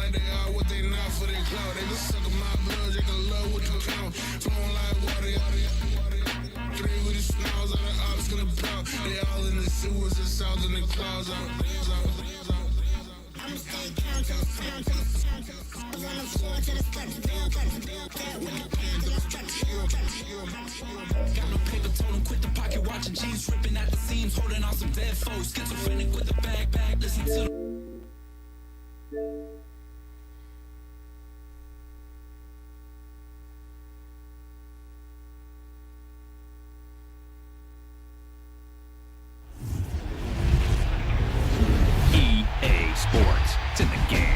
like they are what they not for their clout. They just suckin' my blood, they can love what you count. Flowing like water, three with the smiles, all the ops gonna blow. They all in the sewers and south in the clouds. I'ma stay down to the sound, to the sound, on the floor to the steps, build with the hands to the steps. Got no paper, told him quit the pocket watching G's ripping at the seams, holding on some dead foes. Schizophrenic with the bag, listen to the Sports. It's in the game.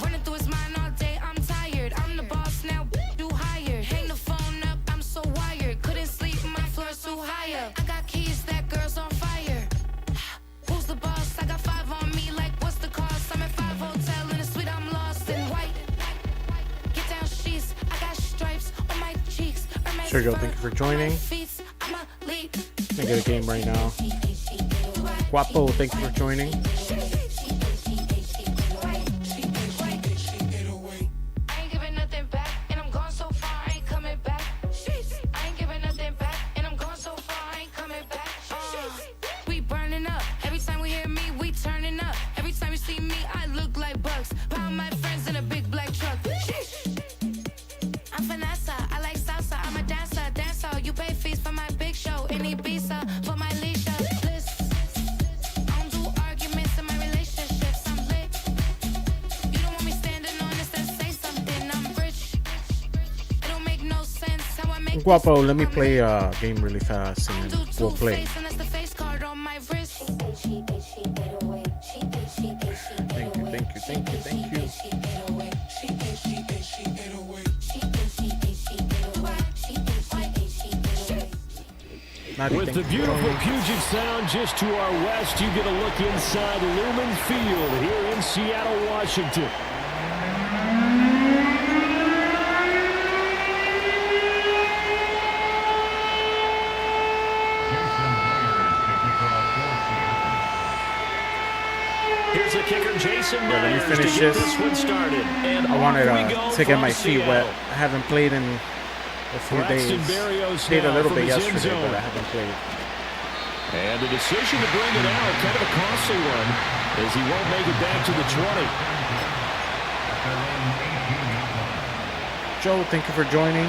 Running through his mind all day, I'm tired. I'm the boss now, do higher. Hang the phone up, I'm so wired. Couldn't sleep, my floor's too high up. I got keys, that girl's on fire. Who's the boss? I got 5 on me, like what's the cost? I'm at 5 hotel in a suite, I'm lost in white. Get down sheets, I got stripes on my cheeks. Sergio, thank you for joining. I get a game right now. Guapo, thank you for joining. We burning up. Every time we hear me, we turning up. Every time you see me, I look like bugs. Pound my friends in a big black truck. I'm Vanessa, I like salsa. I'm a dancer. You pay fees for my big show in Ibiza for my leisure. I don't do arguments in my relationships. I'm lit. You don't want me standing on this and say something. I'm rich. It don't make no sense how I make. Guapo, let me play a game really fast and then we'll play. Thank you. With the beautiful Puget Sound just to our west, you get a look inside Lumen Field here in Seattle, Washington. Here's the kicker, Jason Myers, let me finish to get this. this one started. And I wanted to get my Seattle. feet wet. I haven't played in a few days. Played a little bit yesterday, but I haven't played. And the decision to bring it out, kind of a costly one, as he won't make it back to the 20. Joe, thank you for joining.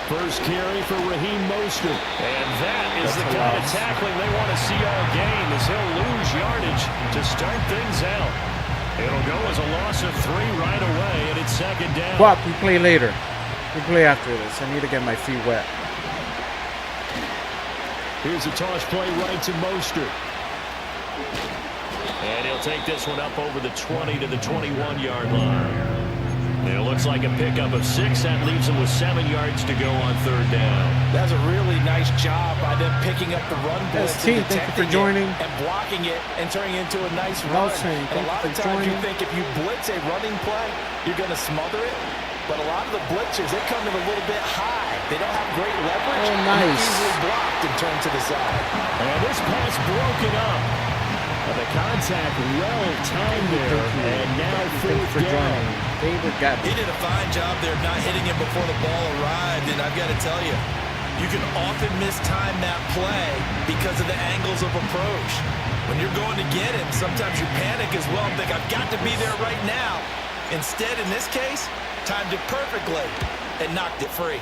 First carry for Raheem Mostert. And that is the kind of tackling they want to see all game, as he'll lose yardage to start things out. It'll go as a loss of 3 right away, and it's second down. What? We play later. We play after this. I need to get my feet wet. Here's a toss play right to Mostert. And he'll take this one up over the 20 to the 21-yard line. And it looks like a pickup of 6. That leaves him with 7 yards to go on third down. That's a really nice job by them picking up the run blitz, thank you for joining, and blocking it and turning it into a nice run. And a lot of times you think if you blitz a running play, you're going to smother it. But a lot of the blitzers, they come in a little bit high. They don't have great leverage. Oh, nice. Easily blocked and turned to the side. And this pass broken up. And the contact well timed there. And now fourth down. He did a fine job there not hitting him before the ball arrived. And I've got to tell you, you can often mistime that play because of the angles of approach. When you're going to get him, sometimes you panic as well and think, I've got to be there right now. Instead, in this case, timed it perfectly and knocked it free.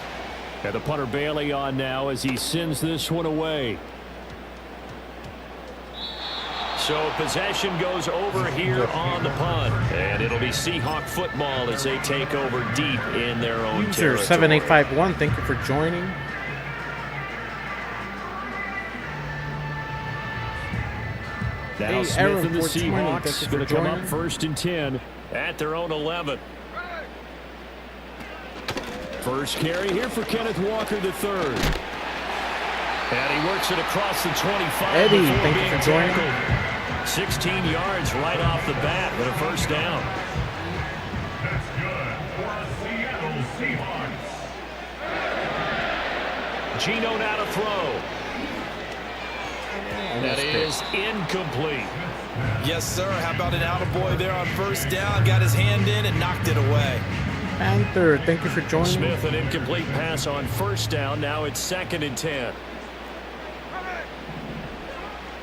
And the punter Bailey on now as he sends this one away. So possession goes over here on the punt. And it'll be Seahawk football as they take over deep in their own User territory. 7851, thank you for joining. Now Hey, Smith Aaron, and the 420, Seahawks thank you going for to come up joining. 1st and 10 at their own 11. First carry here for Kenneth Walker III. And he works it across the 25. Eddie, before thank you being for joining. tackled. 16 yards right off the bat with a first down. That's good for Seattle Seahawks. Geno now to throw. That is incomplete. Yes, sir. How about an attaboy there on first down? Got his hand in and knocked it away. Panther, thank you for joining. Smith, an incomplete pass on first down. Now it's 2nd and 10.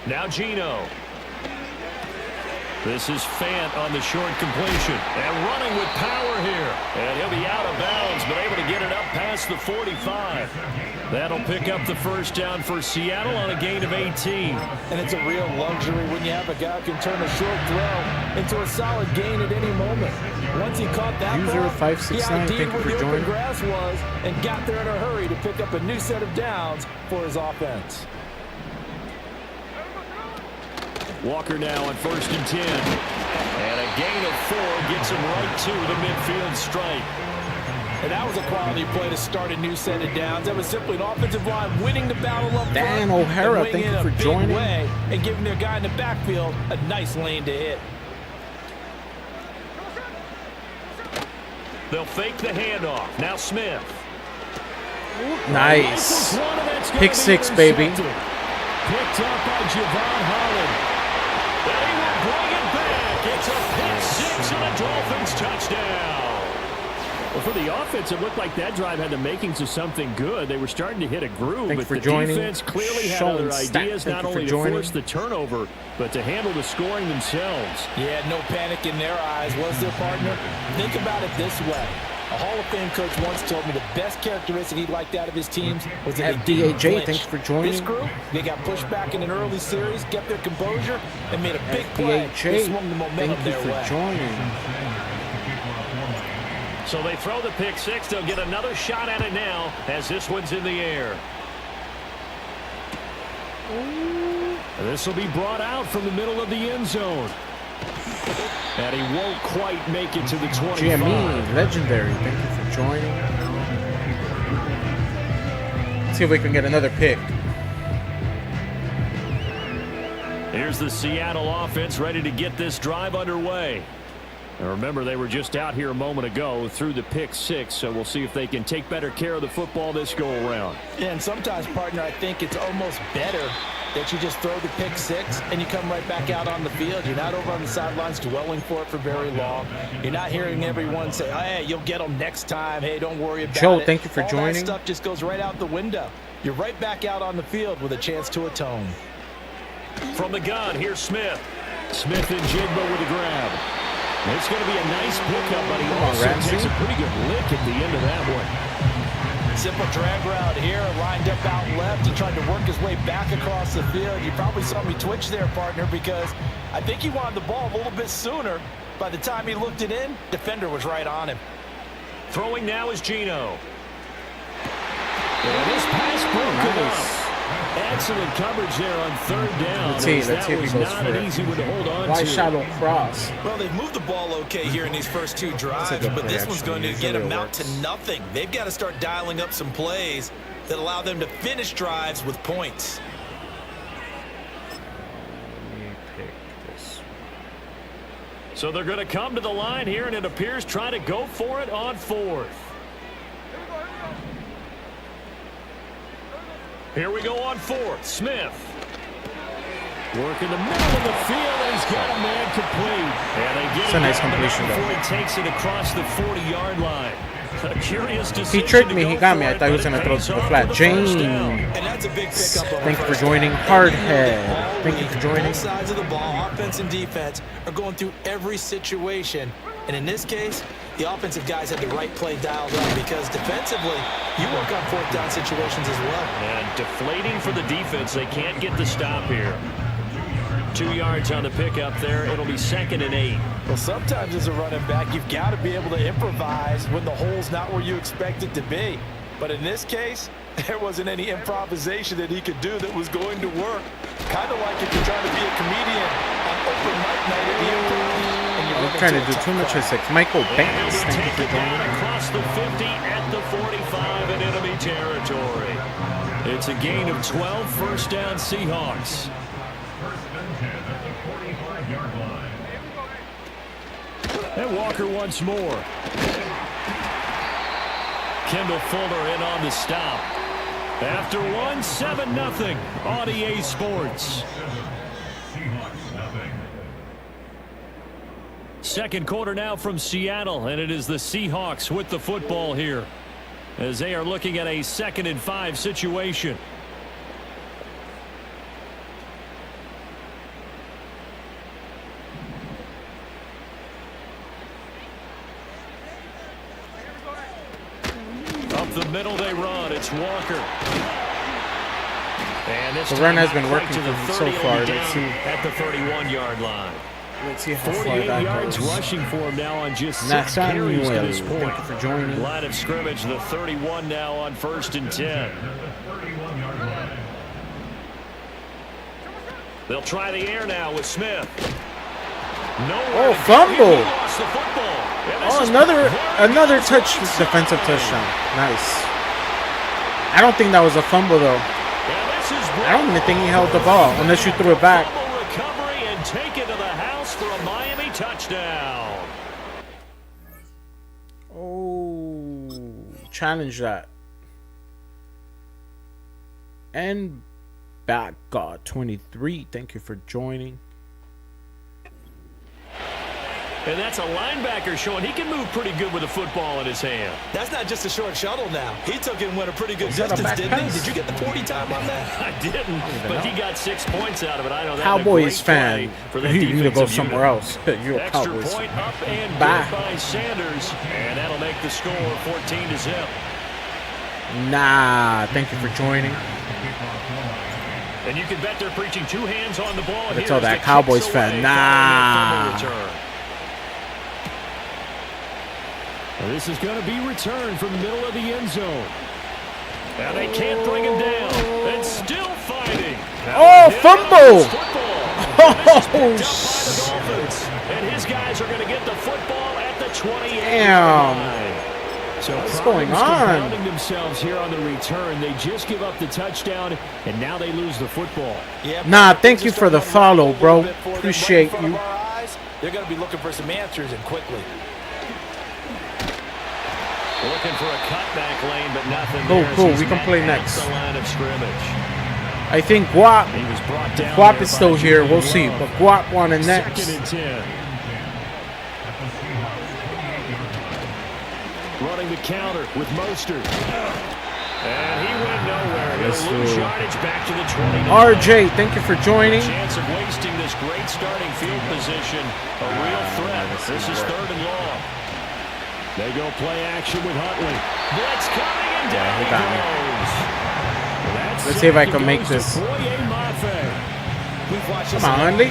Now Geno. This is Fant on the short completion. And running with power here. And he'll be out of bounds, but able to get it up past the 45. That'll pick up the first down for Seattle on a gain of 18. And it's a real luxury when you have a guy who can turn a short throw into a solid gain at any moment. Once he caught that User ball, 569, he ID'd thank you where for the open joining. grass was and got there in a hurry to pick up a new set of downs for his offense. Walker now on 1st and 10. And a gain of 4 gets him right to the midfield stripe. And that was a quality play to start a new set of downs. That was simply an offensive line winning the battle up front. Dan O'Hara, and thank winning you in for a big joining. way and giving their guy in the backfield a nice lane to hit. They'll fake the handoff. Now Smith. Nice. One, and that's gonna Pick be 6, baby. intercepted. Picked up by Javon Holland. And he will bring it back. It's a pick 6 and a Dolphins touchdown. Well, for the offense, it looked like that drive had the makings of something good. They were starting to hit a groove, Thank you but for the joining. defense clearly had Sean other Stack, ideas, thank not you for only to joining. force the turnover, but to handle the scoring themselves. Yeah, no panic in their eyes, was their partner? Think about it this way. A Hall of Fame coach once told me the best characteristic he liked out of his teams was that they didn't FDAJ, flinch. thanks for joining. This group, they got pushed back in an early series, kept their composure, and made a big play. They swung the momentum thank you their for way. joining. So they throw the pick 6. They'll get another shot at it now as this one's in the air. This will be brought out from the middle of the end zone. And he won't quite make it to the 25. GME, legendary, thank you for joining. Let's see if we can get another pick. Here's the Seattle offense ready to get this drive underway. And remember, they were just out here a moment ago through the pick 6, so we'll see if they can take better care of the football this go-around. Yeah, and sometimes, partner, I think it's almost better that you just throw the pick 6 and you come right back out on the field. You're not over on the sidelines dwelling for it for very long. You're not hearing everyone say, oh, hey, you'll get them next time. Hey, don't worry about Joe, it. thank you for All joining. that stuff just goes right out the window. You're right back out on the field with a chance to atone. From the gun, here's Smith. Smith and Jigba with a grab. It's going to be a nice pickup, but he also Ramsey. takes a pretty good lick at the end of that one. Simple drag route here, lined up out left. He tried to work his way back across the field. You probably saw me twitch there, partner, because I think he wanted the ball a little bit sooner. By the time he looked it in, defender was right on him. Throwing now is Geno. And this pass broken up. Excellent coverage there on 3rd down. Let's see if That he was goes not for an it. easy one to hold on Why to. shadow cross? Well, they've moved the ball okay here in these first 2 drives, good but play, this one's actually. going to get Usually them it out works. to nothing. They've got to start dialing up some plays that allow them to finish drives with points. Let me pick this. So they're going to come to the line here, and it appears trying to go for it on 4th. Here we go on 4th. Smith. Work in the middle of the field, and he's got a man complete. And they get It's it a nice down completion, before though. he takes it across the 40-yard line. A curious He decision tricked to me. go He got for me. I it, thought he was but going to it throw pays to the off flat. for the first Jane. down. And that's a big pickup. on Thank you for first joining. down. Hardhead. Thank you for joining. Both sides of the ball, offense and defense, are going through every situation. And in this case, the offensive guys had the right play dialed up because defensively, you work on 4th down situations as well. And deflating for the defense. They can't get the stop here. 2 yards on the pickup there. It'll be 2nd and 8. Well, sometimes as a running back, you've got to be able to improvise when the hole's not where you expect it to be. But in this case, there wasn't any improvisation that he could do that was going to work. Kind of like if you're trying to be a comedian on open mic night at the improv. We're trying to do too much at 6. Michael Banks, thank you for joining. Across the 50 at the 45 in enemy territory. It's a gain of 12, first down Seahawks. First and 10 at the 45-yard line. And Walker once more. Kendall Fuller in on the stop. After one, 7-0 on EA Sports. Seahawks nothing. Second quarter now from Seattle, and it is the Seahawks with the football here as they are looking at a 2nd and 5 situation. Up the middle they run. It's Walker. And this The run has been time working to for the him 30, so far. down Let's see. at the 31-yard line. Let's see how far 48 that yards goes. rushing for him now on just Matt 6 carries to this Samuel, point. thank you for joining. Line of scrimmage, the 31 now on 1st and 10. They'll try the air now with Smith. Nowhere Oh, to go. fumble. He lost the football. And this Oh, is another defensive touchdown. Nice. I don't think that was a fumble though. And this is I don't even think he held the ball unless you threw it back. Fumble recovery and take it to the house for a Miami touchdown. Oh, challenge that. And back God 23. Thank you for joining. And that's a linebacker showing he can move pretty good with a football in his hand. That's not just a short shuttle now. He took it and went a pretty good Is that a distance, back didn't he? pass? Did you get the 40 time on that? I didn't, but he got 6 points out of it. I know that. Cowboys fan. For that You need to go defensive somewhere unit. else. You're a Extra Cowboys point fan. up and Bye. good by Sanders, and that'll make the score 14-0. Nah, thank you for joining. And you can bet they're preaching 2 hands on the ball. Gotta tell that Cowboys fan, nah. Well, this is going to be returned from the middle of the end zone. And they can't bring him down. And still fighting. Oh, fumble! Oh, and his guys are going to get the football at the 28. Damn. So what's going on? Confounding themselves here on the return. They just give up the touchdown, and now they lose the football. Yeah, Nah, thank you for the follow, bro. Appreciate you. They're going to be looking for some answers and quickly. Looking for a cutback lane, but nothing Cool, there. cool. He's We can play met next. The line of scrimmage. I think Guap. He was brought down Guap there is still by here. Julian We'll see. Love. But Guap wanted next. 2nd and 10. Running the counter with Mostert. And he went nowhere. Let's He'll lose do- yardage back to the 29. RJ, thank you for joining. Chance of wasting this great starting field position. A real threat. This is 3rd and long. They go play action with Huntley. Blitz coming and down he he got me. goes. Let's see if I can make this. Come on, Huntley.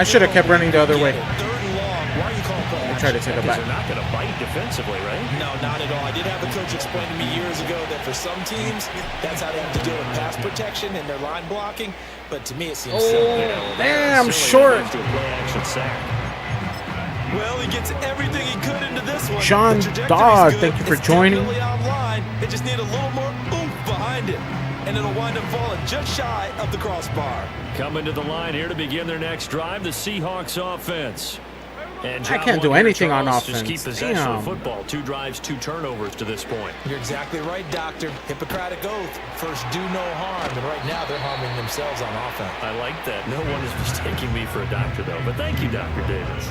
I should have kept running the other way. 3rd and long. Why are you calling play I tried to take it back. They're not going to bite defensively, right? No, not at all. I did have a coach explain to me years ago that for some teams, that's how they have to deal with pass protection and their line blocking. But to me, it seems simple. Damn, short. To a play action sack. Well, he gets everything he could into this one. Sean The trajectory's Dodd, good. thank you for It's joining. definitely online. They just need a little more oomph behind it. And it'll wind up falling just shy of the crossbar. Coming to the line here to begin their next drive, the Seahawks offense. And I job can't do one here, anything on Charles, offense. Just keep possession Damn. of the football. 2 drives, 2 turnovers to this point. You're exactly right, Doctor. Hippocratic oath. First, do no harm. And right now, they're harming themselves on offense. I like that. No one is mistaking me for a doctor, though. But thank you, Dr. Davis.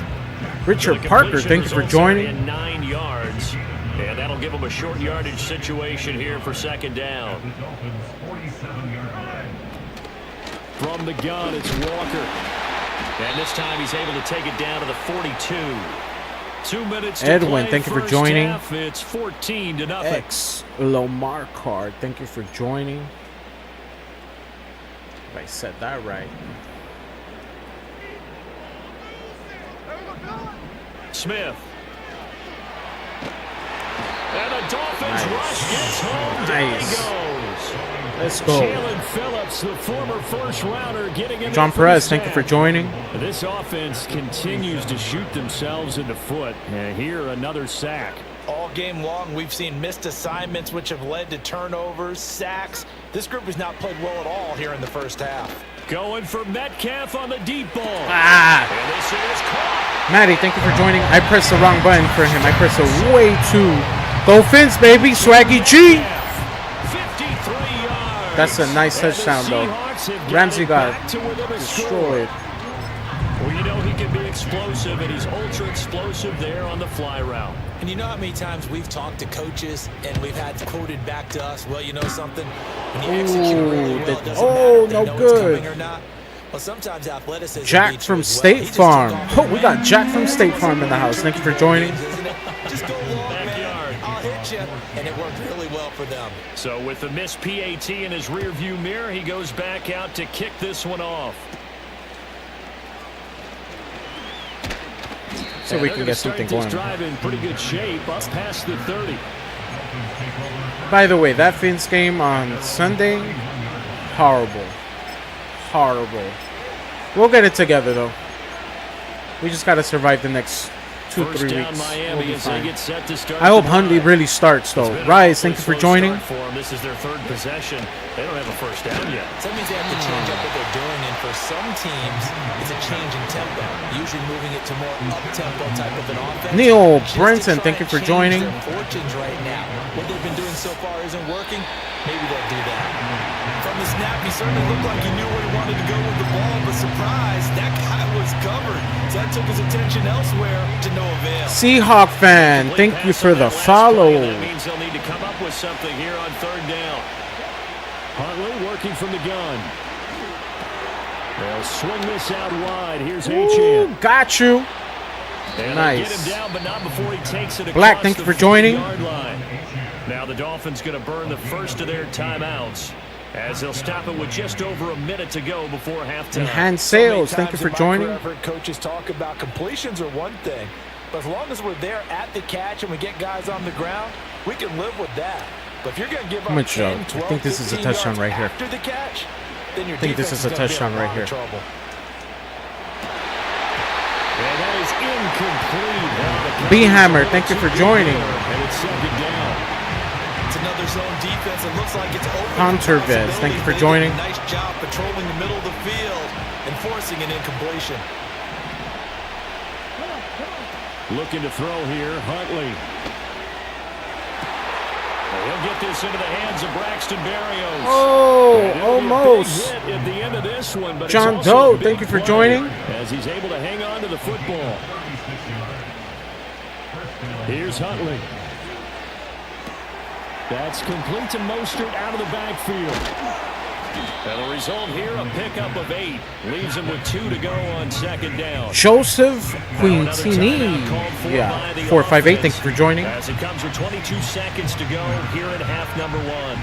Richard The Parker, completion thank you for results are joining. in 9 yards. And that'll give them a short yardage situation here for 2nd down. The Dolphins 47-yard line. From the gun, it's Walker. And this time he's able to take it down to the 42. 2 minutes to Edwin, play. thank you for First joining. half, it's 14-0. X Lomar card, thank you for joining. If I said that right. Smith. And the Dolphins rush gets home. Down he goes. Let's go. Jalen Phillips, the former first rounder, getting in. John Perez, thank you for joining. This offense continues to shoot themselves in the foot. And here, another sack. All game long, we've seen missed assignments, which have led to turnovers, sacks. This group has not played well at all here in the first half. Going for Metcalf on the deep ball. Ah! And this is caught. Maddie, thank you for joining. I pressed the wrong button for him. I pressed it way too. Dolphins, baby. Swaggy G. 53 yards. That's a nice touchdown, though. Ramsey got destroyed. Well, you know he can be explosive, and he's ultra explosive there on the fly route. And you know how many times we've talked to coaches and we've had quoted back to us, well, you know something? When you execute really well, it doesn't matter if they know it's coming or not. Well, sometimes athleticism Jack from State Farm. Oh, we got Jack from State Farm in the house. Thank you for joining. Just go long, man. I'll hit you. And it worked really well for them. So with the missed PAT in his rearview mirror, he goes back out to kick this one off. So we can get something going. Drive in pretty good shape up past the 30. By the way, that Fins game on Sunday, horrible. Horrible. We'll get it together, though. We just got to survive the next 2-3 weeks. We'll be fine. I hope Huntley really starts, though. Rise, thank you for joining. This is their third possession. They don't have a first down yet. So that means they have to change up what they're doing, and for some teams, it's a change in tempo, usually moving it to more up-tempo type of an offense. Neil Brenton, thank you for joining. Their fortunes right now. What they've been doing so far isn't working. Maybe they'll do that. From the snap, he certainly looked like he knew where he wanted to go with the ball, but surprise, that guy was covered. So that took his attention elsewhere to no avail. Seahawk fan, thank you for the follow. That means they'll need to come up with something here on third down. Huntley working from the gun. They'll swing this out wide. Here's Achane. Got you. And nice. Get him down, but not before he takes it. Black, thank you for joining. Now the Dolphins going to burn the first of their timeouts as they'll stop it with just over a minute to go before halftime. Enhanced Sales, thank you for joining. I've heard coaches talk about completions are one thing, but as long as we're there at the catch and we get guys on the ground, we can live with that. But if you're going to give up 10, 12, I think this is a touchdown right here. After the catch, then your I think this is a touchdown right here. Trouble. And that is incomplete. B-Hammer, thank you for joining. And it's second down. It's another zone defense. It looks like it's open. Contervez, thank you for joining. Nice job patrolling the middle of the field and forcing an incompletion. Looking to throw here, Huntley. He'll get this into the hands of Braxton Berrios. Oh, almost. At the end of this one, but John Doe, thank you for joining. As he's able to hang on to the football. Here's Huntley. That's complete to Mostert out of the backfield. And the result here, a pickup of 8. Leaves him with 2 to go on second down. Joseph Quintini. Yeah, 458, thank you for joining. As it comes with 22 seconds to go here in half number 1.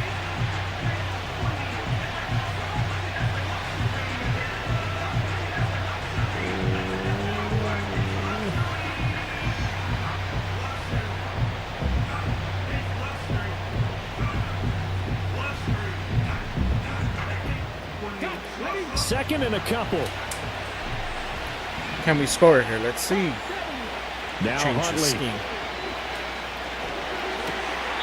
Second and a couple. Can we score here? Let's see. Now Change the Huntley. scheme.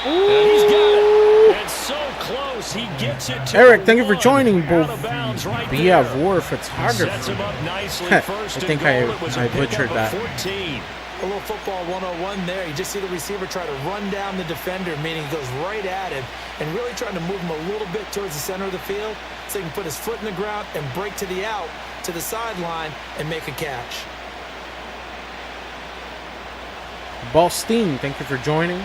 And he's got it. And so close. He gets it to Eric, thank you for joining both right War Sets Photography. him up nicely. I First and think goal. I It was a butchered pickup that. of 14. A little football 101 there. You just see the receiver try to run down the defender, meaning he goes right at him, and really trying to move him a little bit towards the center of the field so he can put his foot in the ground and break to the out, to the sideline, and make a catch. Ballstein, thank you for joining.